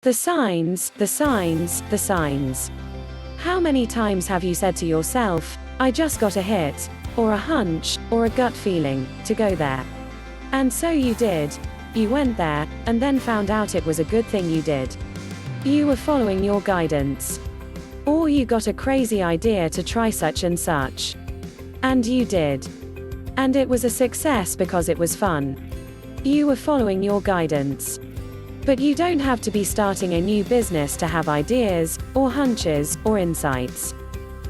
The signs, the signs, the signs. How many times have you said to yourself, I just got a hit, or a hunch, or a gut feeling, to go there? And so you did. You went there, and then found out it was a good thing you did. You were following your guidance. Or you got a crazy idea to try such and such. And you did. And it was a success because it was fun. You were following your guidance. But you don't have to be starting a new business to have ideas, or hunches, or insights.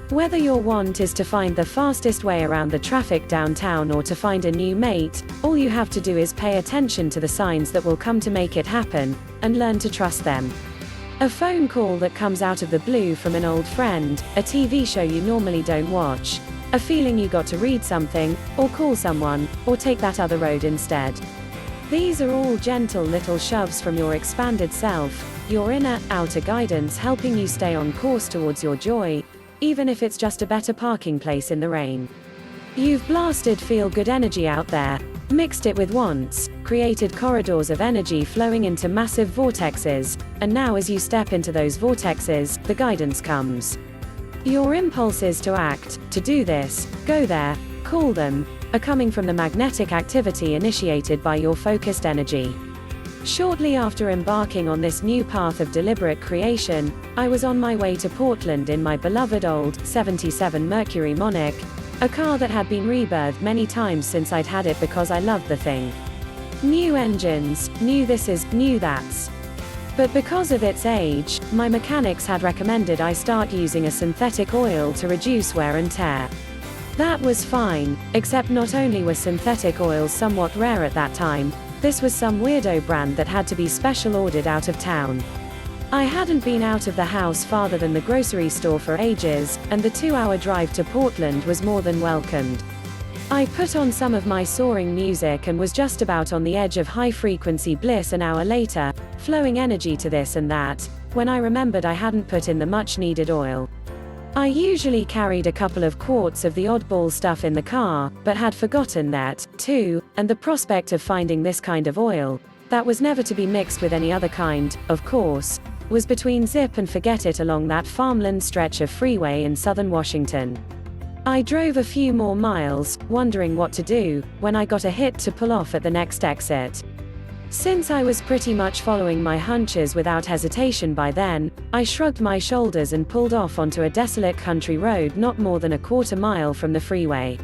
Whether your want is to find the fastest way around the traffic downtown or to find a new mate, all you have to do is pay attention to the signs that will come to make it happen, and learn to trust them. A phone call that comes out of the blue from an old friend, a TV show you normally don't watch, a feeling you got to read something, or call someone, or take that other road instead. These are all gentle little shoves from your expanded self, your inner, outer guidance helping you stay on course towards your joy, even if it's just a better parking place in the rain. You've blasted feel-good energy out there, mixed it with wants, created corridors of energy flowing into massive vortexes, and now as you step into those vortexes, the guidance comes. Your impulses to act, to do this, go there, call them, are coming from the magnetic activity initiated by your focused energy. Shortly after embarking on this new path of deliberate creation, I was on my way to Portland in my beloved old, 77 Mercury Monarch, a car that had been rebirthed many times since I'd had it because I loved the thing. New engines, new this is, new that's. But because of its age, my mechanics had recommended I start using a synthetic oil to reduce wear and tear. That was fine, except not only were synthetic oils somewhat rare at that time, this was some weirdo brand that had to be special ordered out of town. I hadn't been out of the house farther than the grocery store for ages, and the 2-hour drive to Portland was more than welcomed. I put on some of my soaring music and was just about on the edge of high-frequency bliss an hour later, flowing energy to this and that, when I remembered I hadn't put in the much-needed oil. I usually carried a couple of quarts of the oddball stuff in the car, but had forgotten that, too, and the prospect of finding this kind of oil, that was never to be mixed with any other kind, of course, was between zip and forget it along that farmland stretch of freeway in southern Washington. I drove a few more miles, wondering what to do, when I got a hit to pull off at the next exit. Since I was pretty much following my hunches without hesitation by then, I shrugged my shoulders and pulled off onto a desolate country road not more than a quarter mile from the freeway.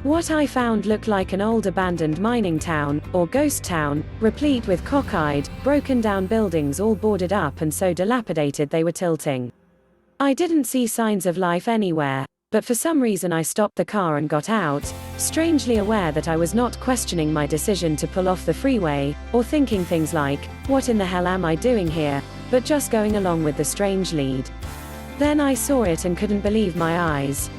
What I found looked like an old abandoned mining town, or ghost town, replete with cockeyed, broken down buildings all boarded up and so dilapidated they were tilting. I didn't see signs of life anywhere, but for some reason I stopped the car and got out, strangely aware that I was not questioning my decision to pull off the freeway, or thinking things like, what in the hell am I doing here, but just going along with the strange lead. Then I saw it and couldn't believe my eyes.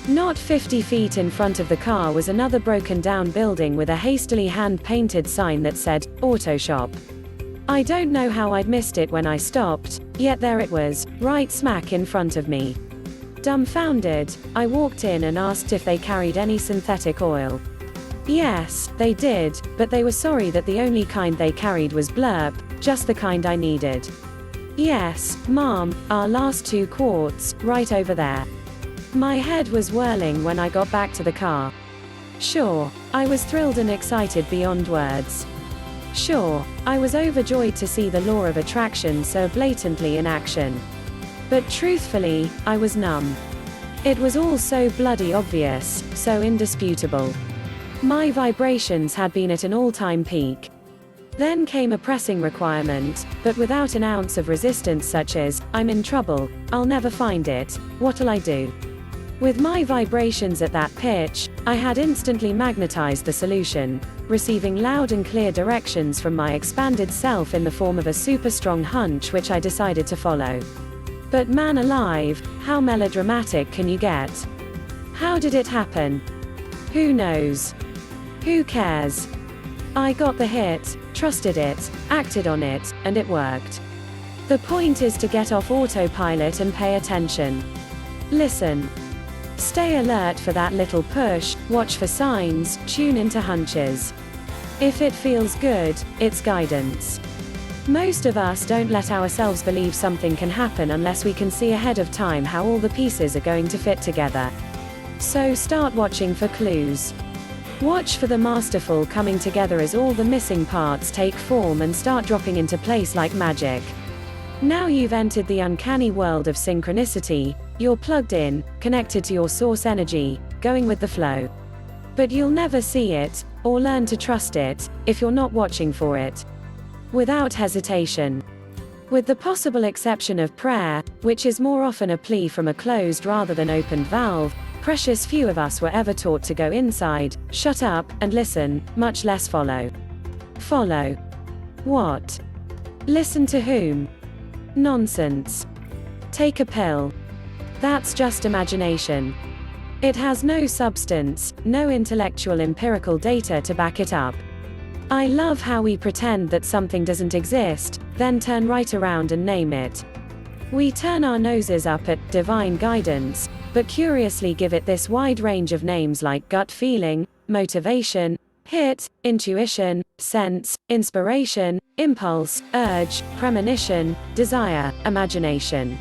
Not 50 feet in front of the car was another broken down building with a hastily hand-painted sign that said, Auto Shop. I don't know how I'd missed it when I stopped, yet there it was, right smack in front of me. Dumbfounded, I walked in and asked if they carried any synthetic oil. Yes, they did, but they were sorry that the only kind they carried was blurb, just the kind I needed. Yes, ma'am, our last 2 quarts, right over there. My head was whirling when I got back to the car. Sure, I was thrilled and excited beyond words. Sure, I was overjoyed to see the law of attraction so blatantly in action. But truthfully, I was numb. It was all so bloody obvious, so indisputable. My vibrations had been at an all-time peak. Then came a pressing requirement, but without an ounce of resistance such as, I'm in trouble, I'll never find it, what'll I do? With my vibrations at that pitch, I had instantly magnetized the solution, receiving loud and clear directions from my expanded self in the form of a super strong hunch which I decided to follow. But man alive, how melodramatic can you get? How did it happen? Who knows? Who cares? I got the hit, trusted it, acted on it, and it worked. The point is to get off autopilot and pay attention. Listen. Stay alert for that little push, watch for signs, tune into hunches. If it feels good, it's guidance. Most of us don't let ourselves believe something can happen unless we can see ahead of time how all the pieces are going to fit together. So start watching for clues. Watch for the masterful coming together as all the missing parts take form and start dropping into place like magic. Now you've entered the uncanny world of synchronicity, you're plugged in, connected to your source energy, going with the flow. But you'll never see it, or learn to trust it, if you're not watching for it. Without hesitation. With the possible exception of prayer, which is more often a plea from a closed rather than opened valve, precious few of us were ever taught to go inside, shut up, and listen, much less follow. Follow. What? Listen to whom? Nonsense. Take a pill. That's just imagination. It has no substance, no intellectual empirical data to back it up. I love how we pretend that something doesn't exist, then turn right around and name it. We turn our noses up at divine guidance, but curiously give it this wide range of names like gut feeling, motivation, hit, intuition, sense, inspiration, impulse, urge, premonition, desire, imagination.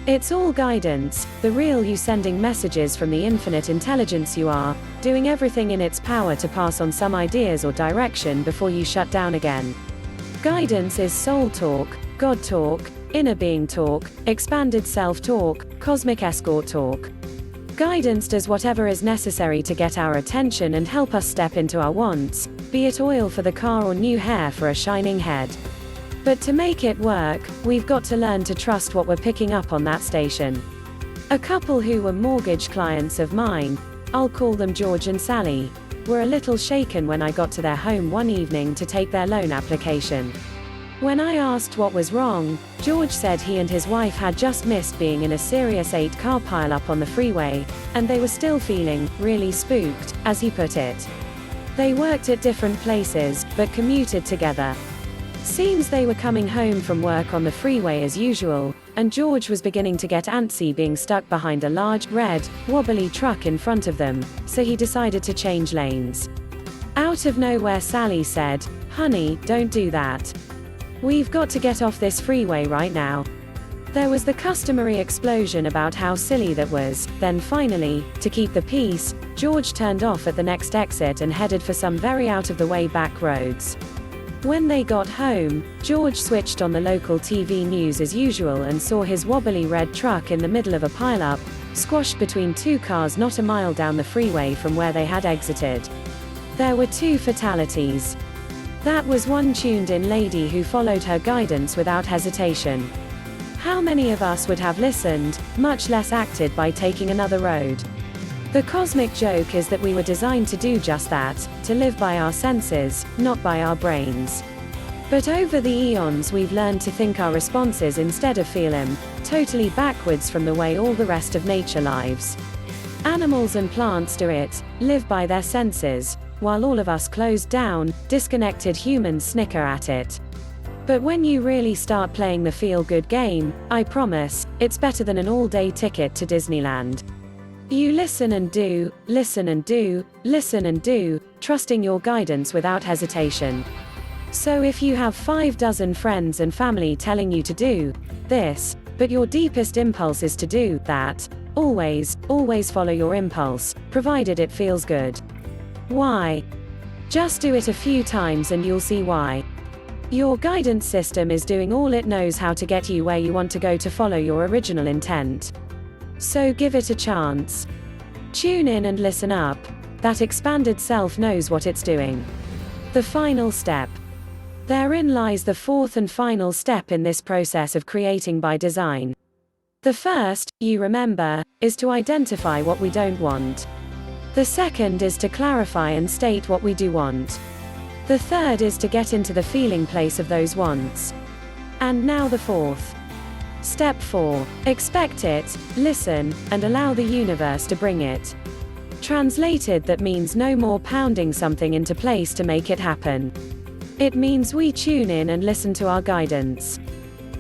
It's all guidance, the real you sending messages from the infinite intelligence you are, doing everything in its power to pass on some ideas or direction before you shut down again. Guidance is soul talk, God talk, inner being talk, expanded self talk, cosmic escort talk. Guidance does whatever is necessary to get our attention and help us step into our wants, be it oil for the car or new hair for a shining head. But to make it work, we've got to learn to trust what we're picking up on that station. A couple who were mortgage clients of mine, I'll call them George and Sally, were a little shaken when I got to their home one evening to take their loan application. When I asked what was wrong, George said he and his wife had just missed being in a serious 8-car pileup on the freeway, and they were still feeling really spooked, as he put it. They worked at different places, but commuted together. Seems they were coming home from work on the freeway as usual, and George was beginning to get antsy being stuck behind a large, red, wobbly truck in front of them, so he decided to change lanes. Out of nowhere Sally said, "Honey, don't do that. We've got to get off this freeway right now." There was the customary explosion about how silly that was, then finally, to keep the peace, George turned off at the next exit and headed for some very out-of-the-way back roads. When they got home, George switched on the local TV news as usual and saw his wobbly red truck in the middle of a pileup, squashed between two cars not a mile down the freeway from where they had exited. There were 2 fatalities. That was one tuned-in lady who followed her guidance without hesitation. How many of us would have listened, much less acted by taking another road? The cosmic joke is that we were designed to do just that, to live by our senses, not by our brains. But over the eons we've learned to think our responses instead of feel them, totally backwards from the way all the rest of nature lives. Animals and plants do it, live by their senses, while all of us closed down, disconnected humans snicker at it. But when you really start playing the feel-good game, I promise, it's better than an all-day ticket to Disneyland. You listen and do, listen and do, listen and do, trusting your guidance without hesitation. So if you have 5 dozen friends and family telling you to do this, but your deepest impulse is to do that, always follow your impulse, provided it feels good. Why? Just do it a few times and you'll see why. Your guidance system is doing all it knows how to get you where you want to go to follow your original intent. So give it a chance. Tune in and listen up. That expanded self knows what it's doing. The final step. Therein lies the 4th and final step in this process of creating by design. The first, you remember, is to identify what we don't want. The second is to clarify and state what we do want. The third is to get into the feeling place of those wants. And now the 4th. Step 4. Expect it, listen, and allow the universe to bring it. Translated, that means no more pounding something into place to make it happen. It means we tune in and listen to our guidance.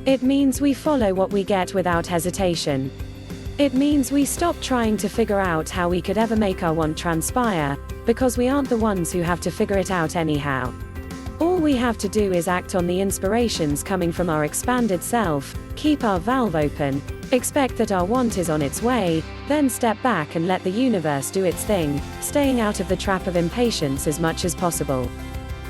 It means we follow what we get without hesitation. It means we stop trying to figure out how we could ever make our want transpire, because we aren't the ones who have to figure it out anyhow. All we have to do is act on the inspirations coming from our expanded self, keep our valve open, expect that our want is on its way, then step back and let the universe do its thing, staying out of the trap of impatience as much as possible.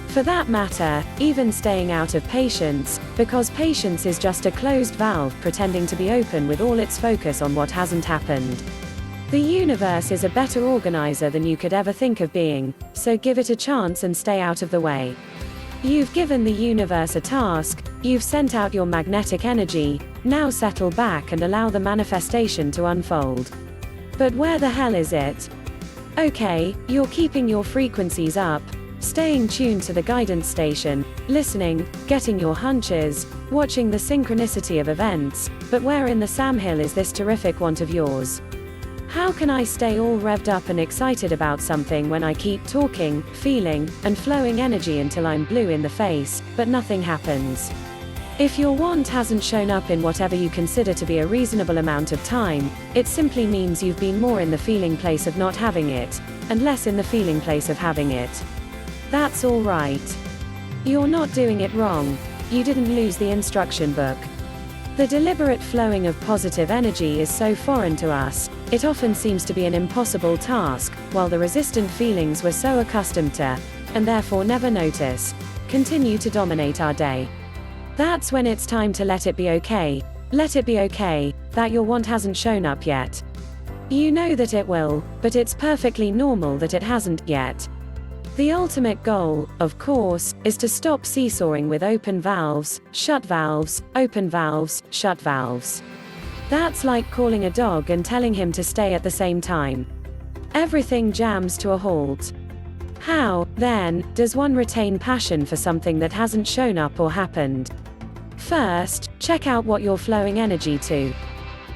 For that matter, even staying out of patience, because patience is just a closed valve pretending to be open with all its focus on what hasn't happened. The universe is a better organizer than you could ever think of being, so give it a chance and stay out of the way. You've given the universe a task, you've sent out your magnetic energy, now settle back and allow the manifestation to unfold. But where the hell is it? Okay, you're keeping your frequencies up, staying tuned to the guidance station, listening, getting your hunches, watching the synchronicity of events, but where in the Samhill is this terrific want of yours? How can I stay all revved up and excited about something when I keep talking, feeling, and flowing energy until I'm blue in the face, but nothing happens? If your want hasn't shown up in whatever you consider to be a reasonable amount of time, it simply means you've been more in the feeling place of not having it, and less in the feeling place of having it. That's all right. You're not doing it wrong. You didn't lose the instruction book. The deliberate flowing of positive energy is so foreign to us, it often seems to be an impossible task, while the resistant feelings we're so accustomed to, and therefore never notice, continue to dominate our day. That's when it's time to let it be okay. Let it be okay that your want hasn't shown up yet. You know that it will, but it's perfectly normal that it hasn't yet. The ultimate goal, of course, is to stop seesawing with open valves, shut valves, open valves, shut valves. That's like calling a dog and telling him to stay at the same time. Everything jams to a halt. How, then, does one retain passion for something that hasn't shown up or happened? First, check out what you're flowing energy to.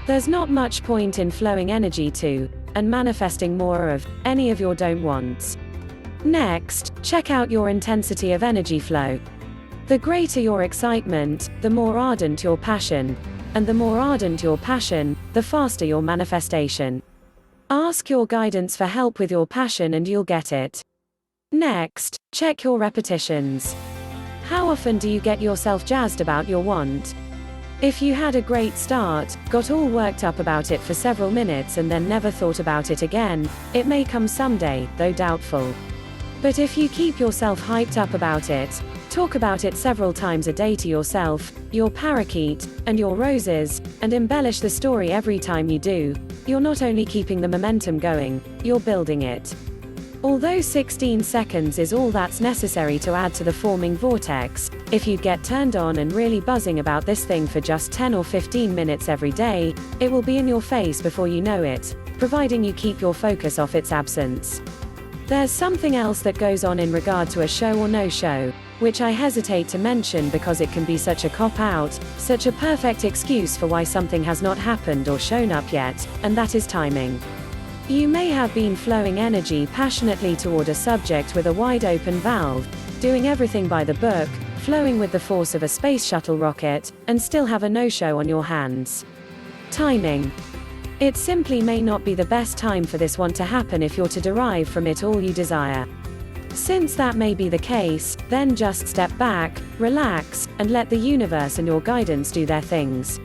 There's not much point in flowing energy to, and manifesting more of, any of your don't wants. Next, check out your intensity of energy flow. The greater your excitement, the more ardent your passion, and the more ardent your passion, the faster your manifestation. Ask your guidance for help with your passion and you'll get it. Next, check your repetitions. How often do you get yourself jazzed about your want? If you had a great start, got all worked up about it for several minutes and then never thought about it again, it may come someday, though doubtful. But if you keep yourself hyped up about it, talk about it several times a day to yourself, your parakeet, and your roses, and embellish the story every time you do, you're not only keeping the momentum going, you're building it. Although 16 seconds is all that's necessary to add to the forming vortex, if you get turned on and really buzzing about this thing for just 10 or 15 minutes every day, it will be in your face before you know it, providing you keep your focus off its absence. There's something else that goes on in regard to a show or no show, which I hesitate to mention because it can be such a cop-out, such a perfect excuse for why something has not happened or shown up yet, and that is timing. You may have been flowing energy passionately toward a subject with a wide-open valve, doing everything by the book, flowing with the force of a space shuttle rocket, and still have a no-show on your hands. Timing. It simply may not be the best time for this want to happen if you're to derive from it all you desire. Since that may be the case, then just step back, relax, and let the universe and your guidance do their things.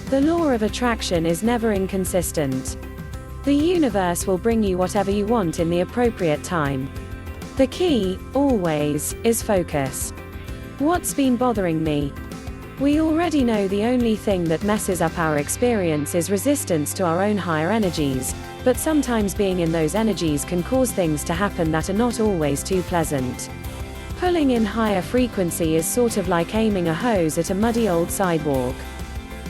The law of attraction is never inconsistent. The universe will bring you whatever you want in the appropriate time. The key, always, is focus. What's been bothering me? We already know the only thing that messes up our experience is resistance to our own higher energies, but sometimes being in those energies can cause things to happen that are not always too pleasant. Pulling in higher frequency is sort of like aiming a hose at a muddy old sidewalk.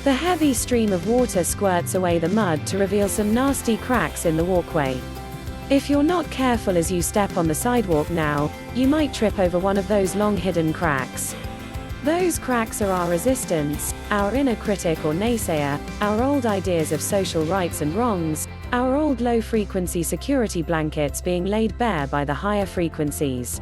The heavy stream of water squirts away the mud to reveal some nasty cracks in the walkway. If you're not careful as you step on the sidewalk now, you might trip over one of those long hidden cracks. Those cracks are our resistance, our inner critic or naysayer, our old ideas of social rights and wrongs, our old low-frequency security blankets being laid bare by the higher frequencies.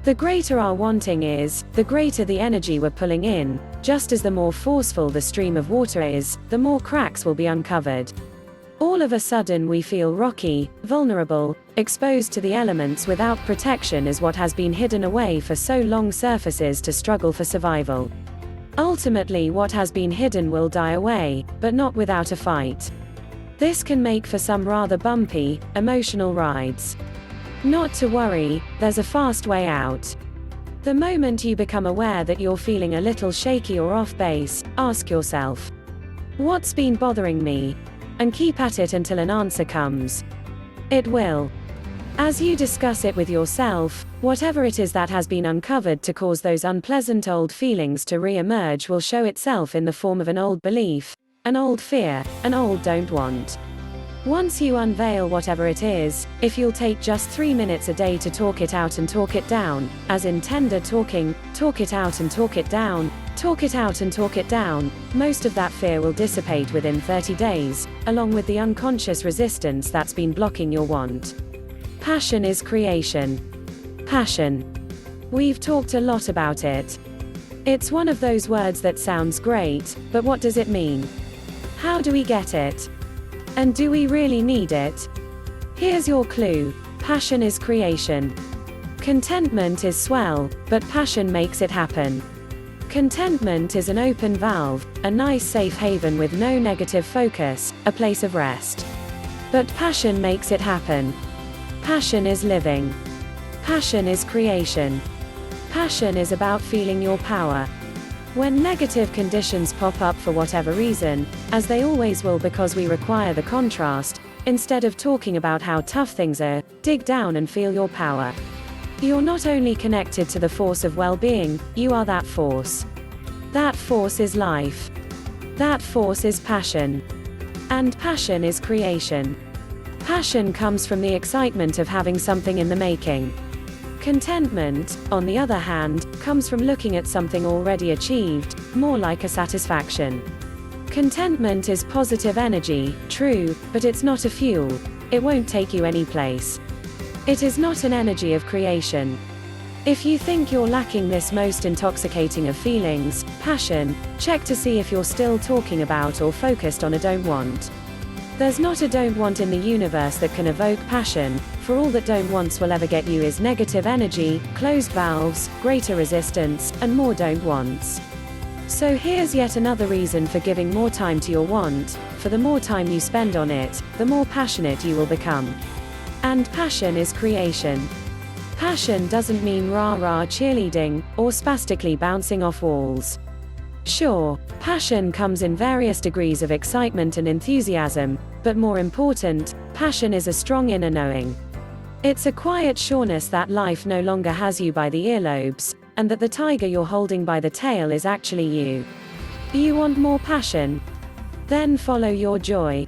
The greater our wanting is, the greater the energy we're pulling in, just as the more forceful the stream of water is, the more cracks will be uncovered. All of a sudden we feel rocky, vulnerable, exposed to the elements without protection is what has been hidden away for so long surfaces to struggle for survival. Ultimately, what has been hidden will die away, but not without a fight. This can make for some rather bumpy, emotional rides. Not to worry, there's a fast way out. The moment you become aware that you're feeling a little shaky or off base, ask yourself, what's been bothering me? And keep at it until an answer comes. It will. As you discuss it with yourself, whatever it is that has been uncovered to cause those unpleasant old feelings to re-emerge will show itself in the form of an old belief, an old fear, an old don't want. Once you unveil whatever it is, if you'll take just 3 minutes a day to talk it out and talk it down, as in tender talking, talk it out and talk it down, talk it out and talk it down, most of that fear will dissipate within 30 days, along with the unconscious resistance that's been blocking your want. Passion is creation. Passion. We've talked a lot about it. It's one of those words that sounds great, but what does it mean? How do we get it? And do we really need it? Here's your clue. Passion is creation. Contentment is swell, but passion makes it happen. Contentment is an open valve, a nice safe haven with no negative focus, a place of rest. But passion makes it happen. Passion is living. Passion is creation. Passion is about feeling your power. When negative conditions pop up for whatever reason, as they always will because we require the contrast, instead of talking about how tough things are, dig down and feel your power. You're not only connected to the force of well-being, you are that force. That force is life. That force is passion. And passion is creation. Passion comes from the excitement of having something in the making. Contentment, on the other hand, comes from looking at something already achieved, more like a satisfaction. Contentment is positive energy, true, but it's not a fuel. It won't take you any place. It is not an energy of creation. If you think you're lacking this most intoxicating of feelings, passion, check to see if you're still talking about or focused on a don't want. There's not a don't want in the universe that can evoke passion, for all that don't wants will ever get you is negative energy, closed valves, greater resistance, and more don't wants. So here's yet another reason for giving more time to your want, for the more time you spend on it, the more passionate you will become. And passion is creation. Passion doesn't mean rah-rah cheerleading, or spastically bouncing off walls. Sure, passion comes in various degrees of excitement and enthusiasm, but more important, passion is a strong inner knowing. It's a quiet sureness that life no longer has you by the earlobes, and that the tiger you're holding by the tail is actually you. You want more passion? Then follow your joy.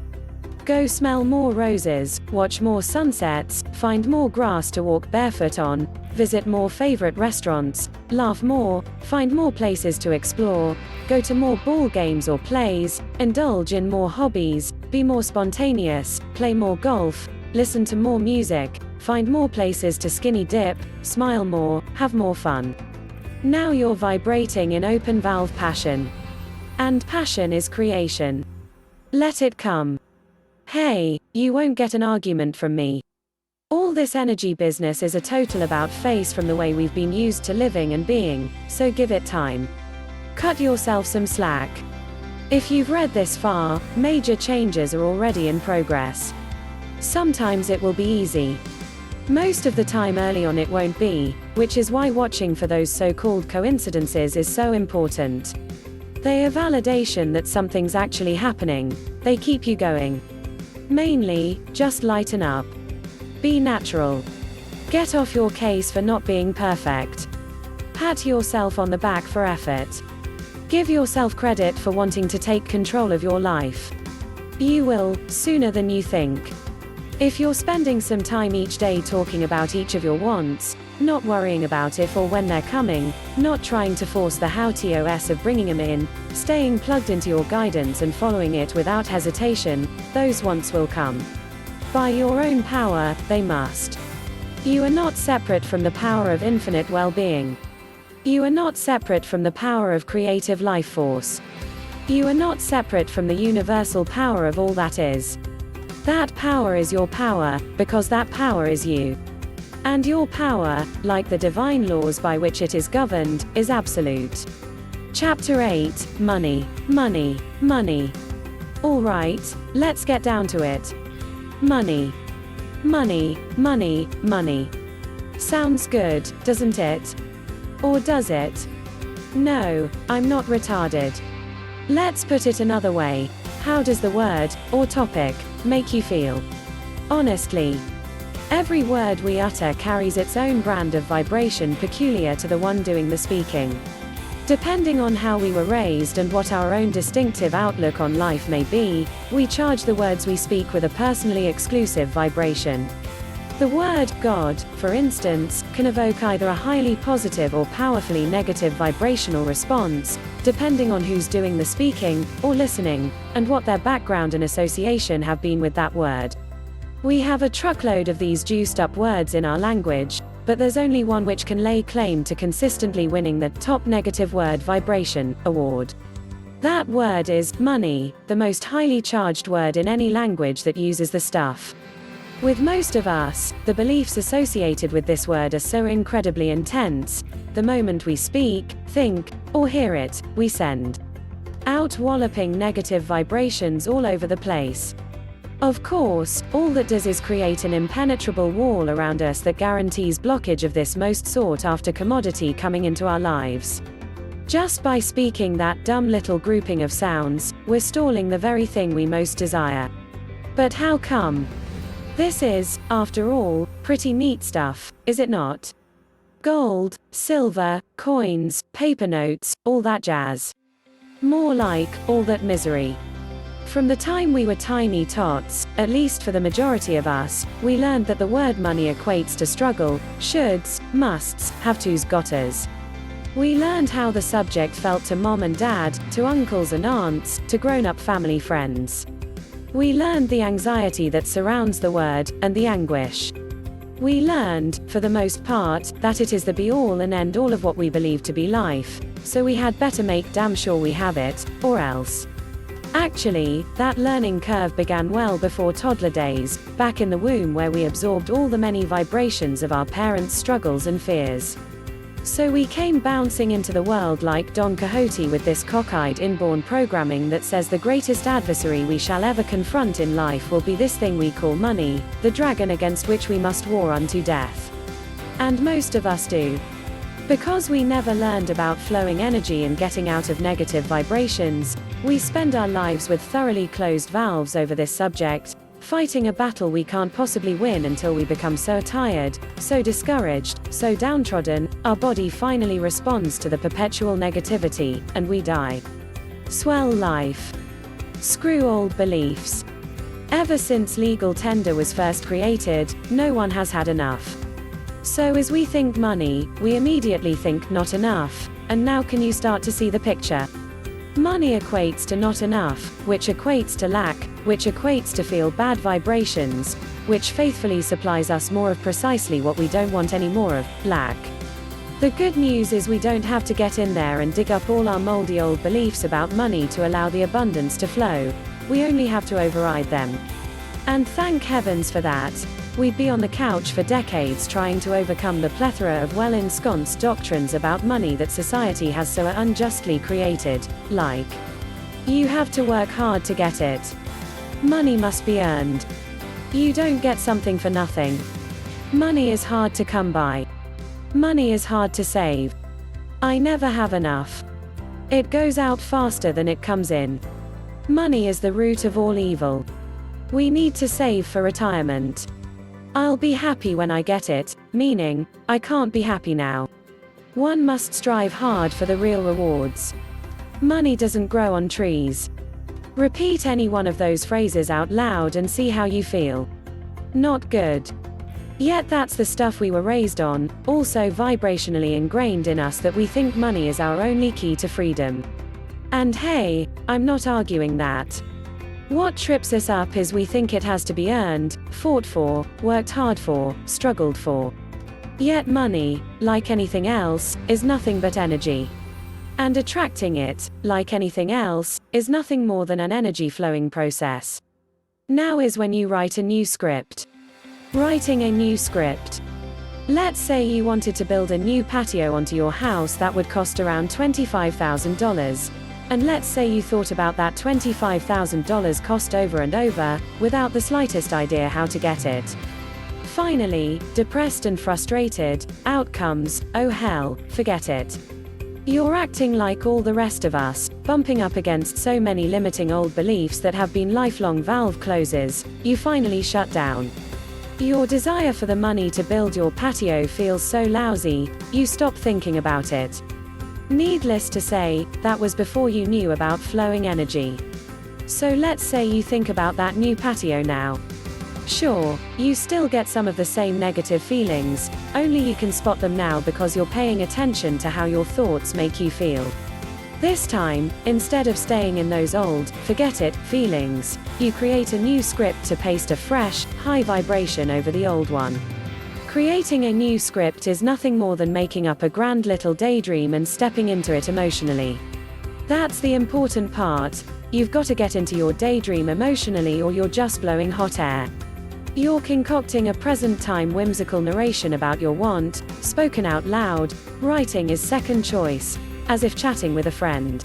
Go smell more roses, watch more sunsets, find more grass to walk barefoot on, visit more favorite restaurants, laugh more, find more places to explore, go to more ball games or plays, indulge in more hobbies, be more spontaneous, play more golf, listen to more music, find more places to skinny dip, smile more, have more fun. Now you're vibrating in open valve passion. And passion is creation. Let it come. Hey, you won't get an argument from me. All this energy business is a total about face from the way we've been used to living and being, so give it time. Cut yourself some slack. If you've read this far, major changes are already in progress. Sometimes it will be easy. Most of the time early on it won't be, which is why watching for those so-called coincidences is so important. They are validation that something's actually happening. They keep you going. Mainly, just lighten up. Be natural. Get off your case for not being perfect. Pat yourself on the back for effort. Give yourself credit for wanting to take control of your life. You will, sooner than you think. If you're spending some time each day talking about each of your wants, not worrying about if or when they're coming, not trying to force the how-tos of bringing them in, staying plugged into your guidance and following it without hesitation, those wants will come. By your own power, they must. You are not separate from the power of infinite well-being. You are not separate from the power of creative life force. You are not separate from the universal power of all that is. That power is your power, because that power is you. And your power, like the divine laws by which it is governed, is absolute. Chapter 8, Money, Money, Money. Alright, let's get down to it. Money. Money, money, money. Sounds good, doesn't it? Or does it? No, I'm not retarded. Let's put it another way. How does the word, or topic, make you feel? Honestly. Every word we utter carries its own brand of vibration peculiar to the one doing the speaking. Depending on how we were raised and what our own distinctive outlook on life may be, we charge the words we speak with a personally exclusive vibration. The word God, for instance, can evoke either a highly positive or powerfully negative vibrational response, depending on who's doing the speaking, or listening, and what their background and association have been with that word. We have a truckload of these juiced up words in our language, but there's only one which can lay claim to consistently winning the top negative word vibration award. That word is money, the most highly charged word in any language that uses the stuff. With most of us, the beliefs associated with this word are so incredibly intense, the moment we speak, think, or hear it, we send out walloping negative vibrations all over the place. Of course, all that does is create an impenetrable wall around us that guarantees blockage of this most sought-after commodity coming into our lives. Just by speaking that dumb little grouping of sounds, we're stalling the very thing we most desire. But how come? This is, after all, pretty neat stuff, is it not? Gold, silver, coins, paper notes, all that jazz. More like, all that misery. From the time we were tiny tots, at least for the majority of us, we learned that the word money equates to struggle, shoulds, musts, have-tos, gotters. We learned how the subject felt to mom and dad, to uncles and aunts, to grown-up family friends. We learned the anxiety that surrounds the word, and the anguish. We learned, for the most part, that it is the be-all and end-all of what we believe to be life, so we had better make damn sure we have it, or else. Actually, that learning curve began well before toddler days, back in the womb where we absorbed all the many vibrations of our parents' struggles and fears. So we came bouncing into the world like Don Quixote with this cockeyed inborn programming that says the greatest adversary we shall ever confront in life will be this thing we call money, the dragon against which we must war unto death. And most of us do. Because we never learned about flowing energy and getting out of negative vibrations, we spend our lives with thoroughly closed valves over this subject, fighting a battle we can't possibly win until we become so tired, so discouraged, so downtrodden, our body finally responds to the perpetual negativity, and we die. Swell life. Screw old beliefs. Ever since legal tender was first created, no one has had enough. So as we think money, we immediately think not enough, and now can you start to see the picture? Money equates to not enough, which equates to lack, which equates to feel bad vibrations, which faithfully supplies us more of precisely what we don't want any more of, lack. The good news is we don't have to get in there and dig up all our moldy old beliefs about money to allow the abundance to flow, we only have to override them. And thank heavens for that. We'd be on the couch for decades trying to overcome the plethora of well-ensconced doctrines about money that society has so unjustly created, like, you have to work hard to get it. Money must be earned. You don't get something for nothing. Money is hard to come by. Money is hard to save. I never have enough. It goes out faster than it comes in. Money is the root of all evil. We need to save for retirement. I'll be happy when I get it, meaning, I can't be happy now. One must strive hard for the real rewards. Money doesn't grow on trees. Repeat any one of those phrases out loud and see how you feel. Not good. Yet that's the stuff we were raised on, also vibrationally ingrained in us that we think money is our only key to freedom. And hey, I'm not arguing that. What trips us up is we think it has to be earned, fought for, worked hard for, struggled for. Yet money, like anything else, is nothing but energy. And attracting it, like anything else, is nothing more than an energy flowing process. Now is when you write a new script. Writing a new script. Let's say you wanted to build a new patio onto your house that would cost around $25,000. And let's say you thought about that $25,000 cost over and over, without the slightest idea how to get it. Finally, depressed and frustrated, out comes, oh hell, forget it. You're acting like all the rest of us, bumping up against so many limiting old beliefs that have been lifelong valve closes. You finally shut down. Your desire for the money to build your patio feels so lousy, you stop thinking about it. Needless to say, that was before you knew about flowing energy. So let's say you think about that new patio now. Sure, you still get some of the same negative feelings, only you can spot them now because you're paying attention to how your thoughts make you feel. This time, instead of staying in those old, forget it, feelings, you create a new script to paste a fresh, high vibration over the old one. Creating a new script is nothing more than making up a grand little daydream and stepping into it emotionally. That's the important part. You've got to get into your daydream emotionally or you're just blowing hot air. You're concocting a present-time whimsical narration about your want, spoken out loud. Writing is second choice, as if chatting with a friend.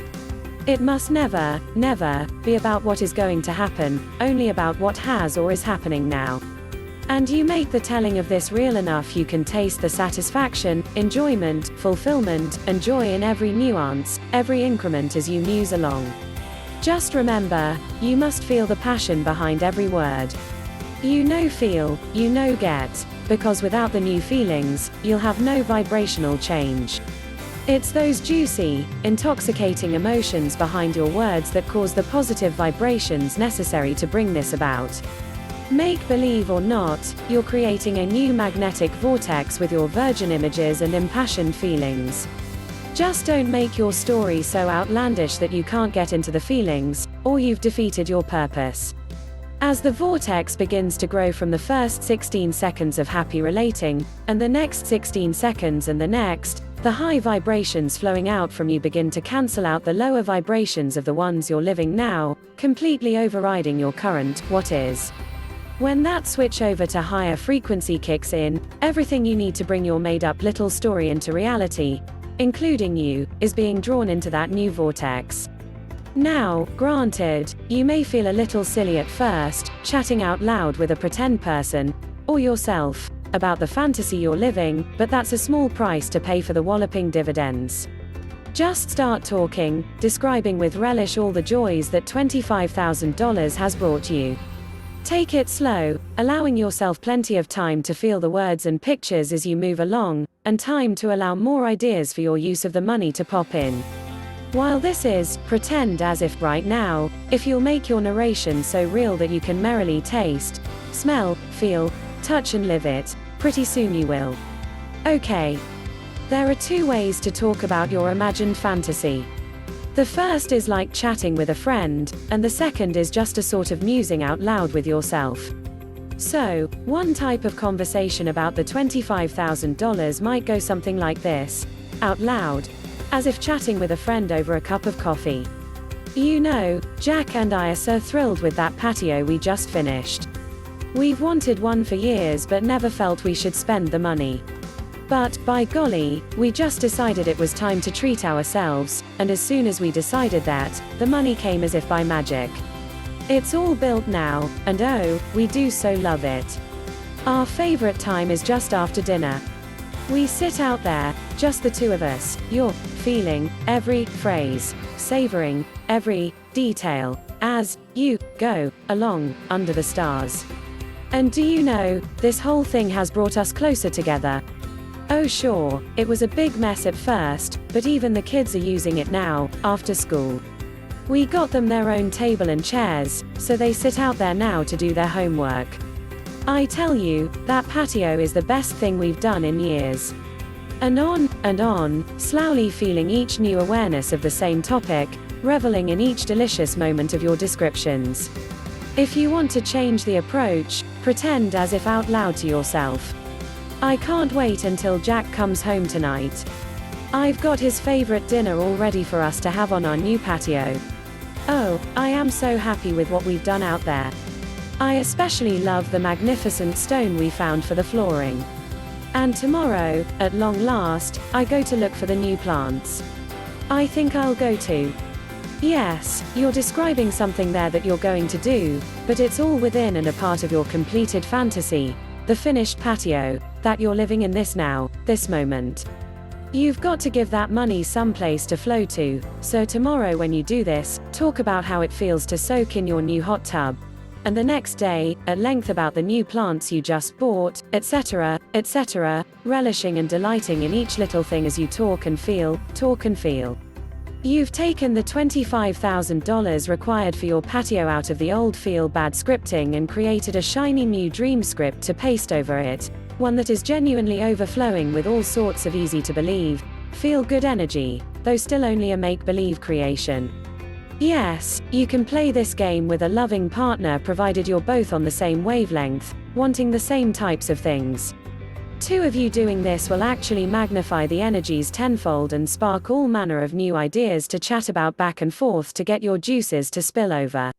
It must never, never, be about what is going to happen, only about what has or is happening now. And you make the telling of this real enough you can taste the satisfaction, enjoyment, fulfillment, and joy in every nuance, every increment as you muse along. Just remember, you must feel the passion behind every word. Feel, get, because without the new feelings, you'll have no vibrational change. It's those juicy, intoxicating emotions behind your words that cause the positive vibrations necessary to bring this about. Make believe or not, you're creating a new magnetic vortex with your virgin images and impassioned feelings. Just don't make your story so outlandish that you can't get into the feelings, or you've defeated your purpose. As the vortex begins to grow from the first 16 seconds of happy relating, and the next 16 seconds and the next, the high vibrations flowing out from you begin to cancel out the lower vibrations of the ones you're living now, completely overriding your current, what is. When that switch over to higher frequency kicks in, everything you need to bring your made-up little story into reality, including you, is being drawn into that new vortex. Now, granted, you may feel a little silly at first, chatting out loud with a pretend person, or yourself, about the fantasy you're living, but that's a small price to pay for the walloping dividends. Just start talking, describing with relish all the joys that $25,000 has brought you. Take it slow, allowing yourself plenty of time to feel the words and pictures as you move along, and time to allow more ideas for your use of the money to pop in. While this is, pretend as if right now, if you'll make your narration so real that you can merrily taste, smell, feel, touch and live it, pretty soon you will. Okay. There are two ways to talk about your imagined fantasy. The first is like chatting with a friend, and the second is just a sort of musing out loud with yourself. So, one type of conversation about the $25,000 might go something like this, out loud, as if chatting with a friend over a cup of coffee. Jack and I are so thrilled with that patio we just finished. We've wanted one for years but never felt we should spend the money. But, by golly, we just decided it was time to treat ourselves, and as soon as we decided that, the money came as if by magic. It's all built now, and oh, we do so love it. Our favorite time is just after dinner. We sit out there, just the two of us, you're feeling every phrase, savoring every detail, as you go along under the stars. And do you know, this whole thing has brought us closer together. Oh sure, it was a big mess at first, but even the kids are using it now, after school. We got them their own table and chairs, so they sit out there now to do their homework. I tell you, that patio is the best thing we've done in years. And on, slowly feeling each new awareness of the same topic, reveling in each delicious moment of your descriptions. If you want to change the approach, pretend as if out loud to yourself. I can't wait until Jack comes home tonight. I've got his favorite dinner all ready for us to have on our new patio. Oh, I am so happy with what we've done out there. I especially love the magnificent stone we found for the flooring. And tomorrow, at long last, I go to look for the new plants. I think I'll go too. Yes, you're describing something there that you're going to do, but it's all within and a part of your completed fantasy, the finished patio, that you're living in this now, this moment. You've got to give that money some place to flow to, so tomorrow when you do this, talk about how it feels to soak in your new hot tub. And the next day, at length about the new plants you just bought, etc., etc., relishing and delighting in each little thing as you talk and feel. You've taken the $25,000 required for your patio out of the old feel-bad scripting and created a shiny new dream script to paste over it, one that is genuinely overflowing with all sorts of easy-to-believe, feel-good energy, though still only a make-believe creation. Yes, you can play this game with a loving partner provided you're both on the same wavelength, wanting the same types of things. Two of you doing this will actually magnify the energies tenfold and spark all manner of new ideas to chat about back and forth to get your juices to spill over.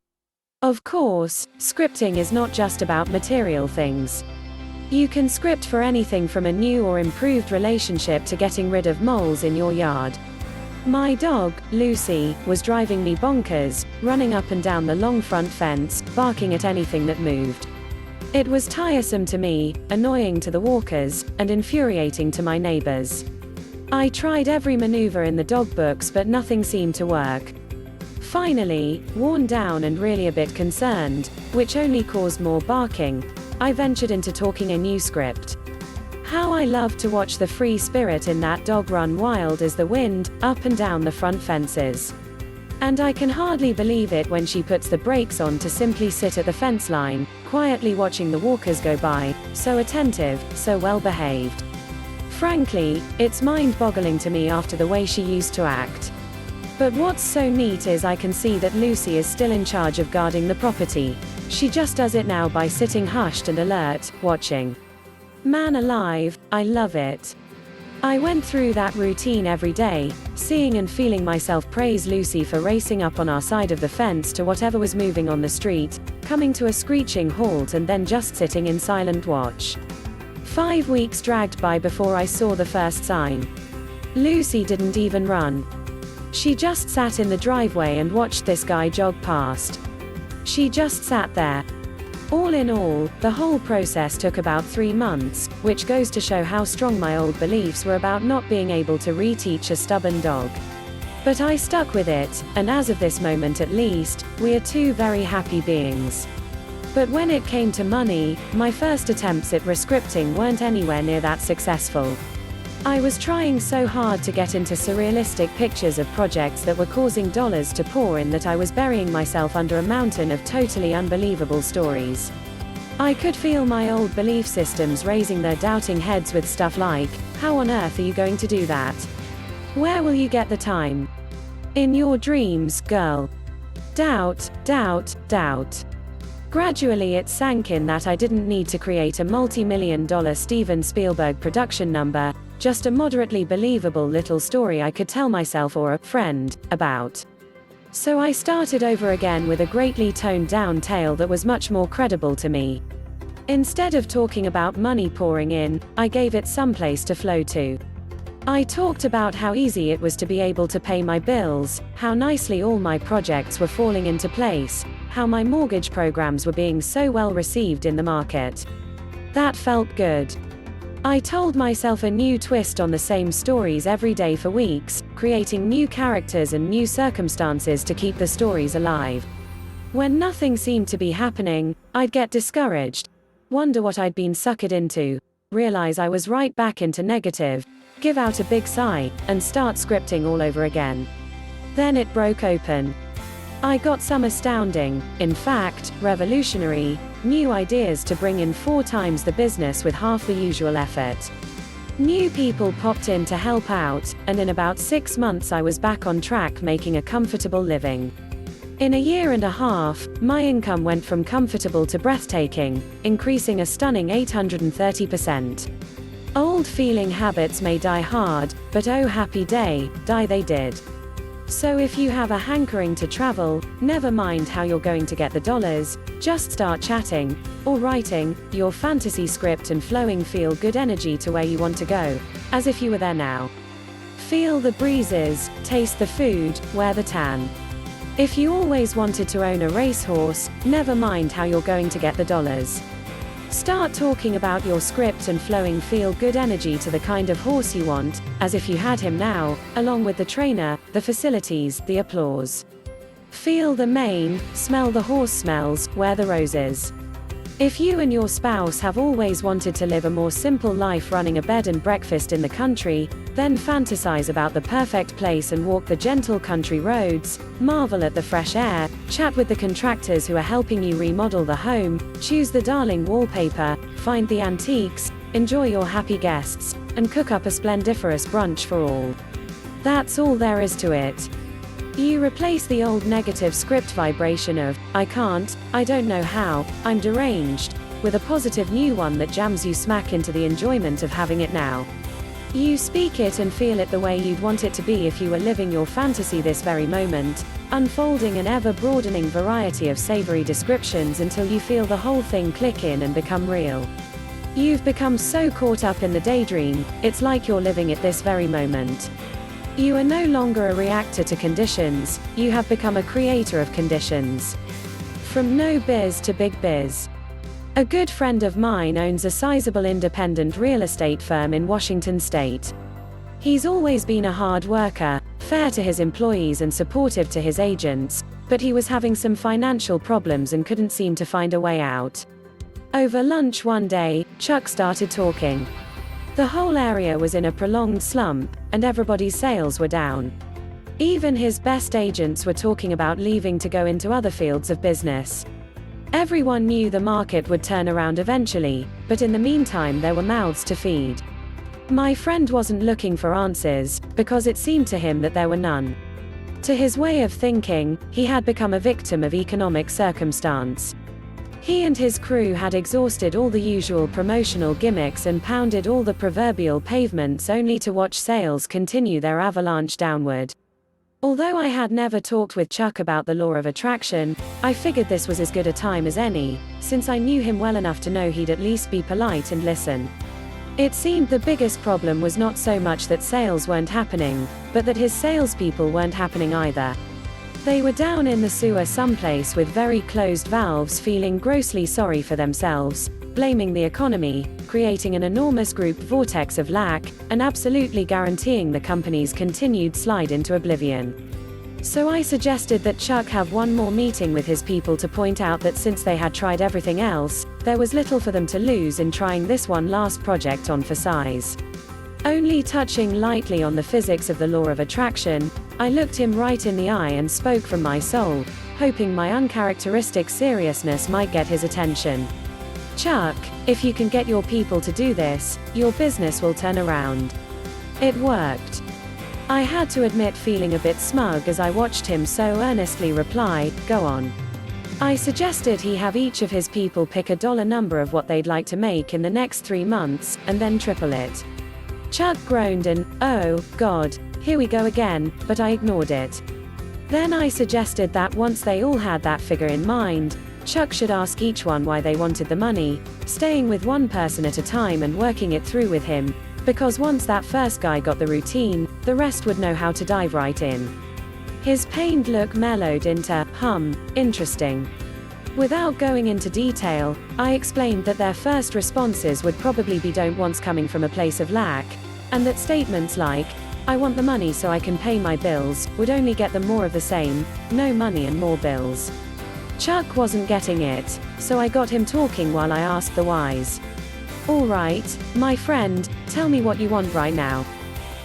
Of course, scripting is not just about material things. You can script for anything from a new or improved relationship to getting rid of moles in your yard. My dog, Lucy, was driving me bonkers, running up and down the long front fence, barking at anything that moved. It was tiresome to me, annoying to the walkers, and infuriating to my neighbors. I tried every maneuver in the dog books but nothing seemed to work. Finally, worn down and really a bit concerned, which only caused more barking, I ventured into talking a new script. How I love to watch the free spirit in that dog run wild as the wind, up and down the front fences. And I can hardly believe it when she puts the brakes on to simply sit at the fence line, quietly watching the walkers go by, so attentive, so well behaved. Frankly, it's mind-boggling to me after the way she used to act. But what's so neat is I can see that Lucy is still in charge of guarding the property. She just does it now by sitting hushed and alert, watching. Man alive, I love it. I went through that routine every day, seeing and feeling myself praise Lucy for racing up on our side of the fence to whatever was moving on the street, coming to a screeching halt and then just sitting in silent watch. 5 weeks dragged by before I saw the first sign. Lucy didn't even run. She just sat in the driveway and watched this guy jog past. She just sat there. All in all, the whole process took about 3 months, which goes to show how strong my old beliefs were about not being able to reteach a stubborn dog. But I stuck with it, and as of this moment at least, we are 2 very happy beings. But when it came to money, my first attempts at rescripting weren't anywhere near that successful. I was trying so hard to get into surrealistic pictures of projects that were causing dollars to pour in that I was burying myself under a mountain of totally unbelievable stories. I could feel my old belief systems raising their doubting heads with stuff like, how on earth are you going to do that? Where will you get the time? In your dreams, girl. Doubt, doubt, doubt. Gradually it sank in that I didn't need to create a multi-million-dollar Steven Spielberg production number, just a moderately believable little story I could tell myself or a friend about. So I started over again with a greatly toned-down tale that was much more credible to me. Instead of talking about money pouring in, I gave it some place to flow to. I talked about how easy it was to be able to pay my bills, how nicely all my projects were falling into place, how my mortgage programs were being so well received in the market. That felt good. I told myself a new twist on the same stories every day for weeks, creating new characters and new circumstances to keep the stories alive. When nothing seemed to be happening, I'd get discouraged, wonder what I'd been suckered into, realize I was right back into negative, give out a big sigh, and start scripting all over again. Then it broke open. I got some astounding, in fact, revolutionary, new ideas to bring in 4 times the business with half the usual effort. New people popped in to help out, and in about 6 months I was back on track making a comfortable living. In a year and a half, my income went from comfortable to breathtaking, increasing a stunning 830%. Old feeling habits may die hard, but oh happy day, die they did. So if you have a hankering to travel, never mind how you're going to get the dollars, just start chatting, or writing, your fantasy script and flowing feel-good energy to where you want to go, as if you were there now. Feel the breezes, taste the food, wear the tan. If you always wanted to own a racehorse, never mind how you're going to get the dollars. Start talking about your script and flowing feel-good energy to the kind of horse you want, as if you had him now, along with the trainer, the facilities, the applause. Feel the mane, smell the horse smells, wear the roses. If you and your spouse have always wanted to live a more simple life running a bed and breakfast in the country, then fantasize about the perfect place and walk the gentle country roads, marvel at the fresh air, chat with the contractors who are helping you remodel the home, choose the darling wallpaper, find the antiques, enjoy your happy guests, and cook up a splendiferous brunch for all. That's all there is to it. You replace the old negative script vibration of, I can't, I don't know how, I'm deranged, with a positive new one that jams you smack into the enjoyment of having it now. You speak it and feel it the way you'd want it to be if you were living your fantasy this very moment, unfolding an ever-broadening variety of savory descriptions until you feel the whole thing click in and become real. You've become so caught up in the daydream, it's like you're living it this very moment. You are no longer a reactor to conditions, you have become a creator of conditions. From no biz to big biz. A good friend of mine owns a sizable independent real estate firm in Washington state. He's always been a hard worker, fair to his employees and supportive to his agents, but he was having some financial problems and couldn't seem to find a way out. Over lunch one day, Chuck started talking. The whole area was in a prolonged slump, and everybody's sales were down. Even his best agents were talking about leaving to go into other fields of business. Everyone knew the market would turn around eventually, but in the meantime there were mouths to feed. My friend wasn't looking for answers, because it seemed to him that there were none. To his way of thinking, he had become a victim of economic circumstance. He and his crew had exhausted all the usual promotional gimmicks and pounded all the proverbial pavements only to watch sales continue their avalanche downward. Although I had never talked with Chuck about the law of attraction, I figured this was as good a time as any, since I knew him well enough to know he'd at least be polite and listen. It seemed the biggest problem was not so much that sales weren't happening, but that his salespeople weren't happening either. They were down in the sewer someplace with very closed valves, feeling grossly sorry for themselves, blaming the economy, creating an enormous group vortex of lack, and absolutely guaranteeing the company's continued slide into oblivion. So I suggested that Chuck have one more meeting with his people to point out that since they had tried everything else, there was little for them to lose in trying this one last project on for size. Only touching lightly on the physics of the law of attraction, I looked him right in the eye and spoke from my soul, hoping my uncharacteristic seriousness might get his attention. Chuck, if you can get your people to do this, your business will turn around. It worked. I had to admit feeling a bit smug as I watched him so earnestly reply, go on. I suggested he have each of his people pick a dollar number of what they'd like to make in the next 3 months, and then triple it. Chuck groaned and, oh, God, here we go again, but I ignored it. Then I suggested that once they all had that figure in mind, Chuck should ask each one why they wanted the money, staying with one person at a time and working it through with him, because once that first guy got the routine, the rest would know how to dive right in. His pained look mellowed into, interesting. Without going into detail, I explained that their first responses would probably be don't wants coming from a place of lack, and that statements like, I want the money so I can pay my bills, would only get them more of the same, no money and more bills. Chuck wasn't getting it, so I got him talking while I asked the whys. All right, my friend, tell me what you want right now.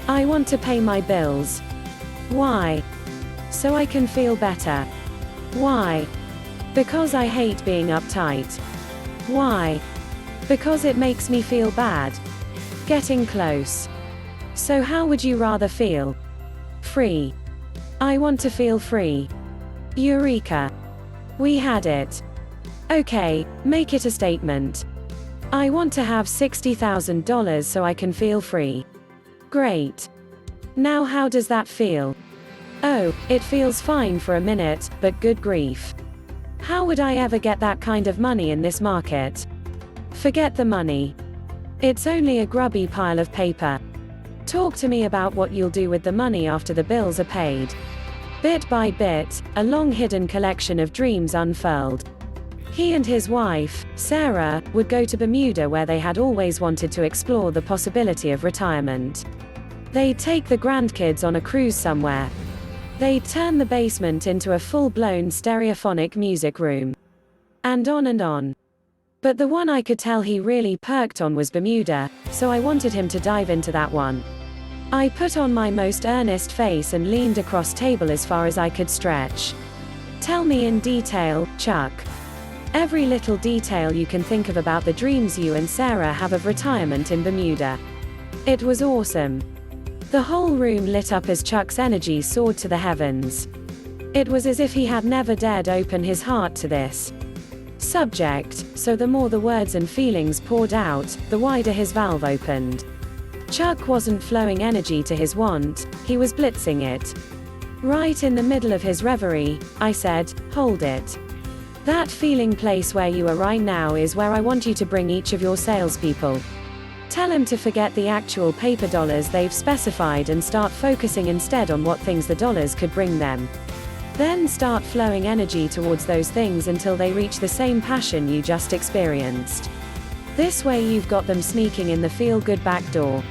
I want to pay my bills. Why? So I can feel better. Why? Because I hate being uptight. Why? Because it makes me feel bad. Getting close. So how would you rather feel? Free. I want to feel free. Eureka. We had it. Okay, make it a statement. I want to have $60,000 so I can feel free. Great. Now how does that feel? Oh, it feels fine for a minute, but good grief. How would I ever get that kind of money in this market? Forget the money. It's only a grubby pile of paper. Talk to me about what you'll do with the money after the bills are paid. Bit by bit, a long hidden collection of dreams unfurled. He and his wife, Sarah, would go to Bermuda, where they had always wanted to explore the possibility of retirement. They'd take the grandkids on a cruise somewhere. They'd turn the basement into a full-blown stereophonic music room. And on and on. But the one I could tell he really perked on was Bermuda, so I wanted him to dive into that one. I put on my most earnest face and leaned across table as far as I could stretch. Tell me in detail, Chuck. Every little detail you can think of about the dreams you and Sarah have of retirement in Bermuda. It was awesome. The whole room lit up as Chuck's energy soared to the heavens. It was as if he had never dared open his heart to this subject, so the more the words and feelings poured out, the wider his valve opened. Chuck wasn't flowing energy to his want, he was blitzing it. Right in the middle of his reverie, I said, hold it. That feeling place where you are right now is where I want you to bring each of your salespeople. Tell them to forget the actual paper dollars they've specified and start focusing instead on what things the dollars could bring them. Then start flowing energy towards those things until they reach the same passion you just experienced. This way you've got them sneaking in the feel-good back door.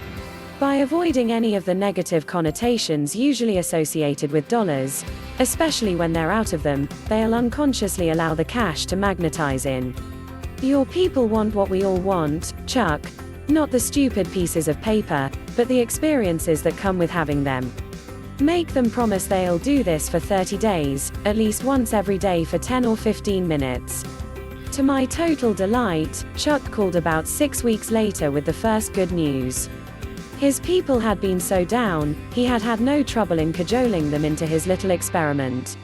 By avoiding any of the negative connotations usually associated with dollars, especially when they're out of them, they'll unconsciously allow the cash to magnetize in. Your people want what we all want, Chuck. Not the stupid pieces of paper, but the experiences that come with having them. Make them promise they'll do this for 30 days, at least once every day for 10 or 15 minutes. To my total delight, Chuck called about 6 weeks later with the first good news. His people had been so down, he had had no trouble in cajoling them into his little experiment.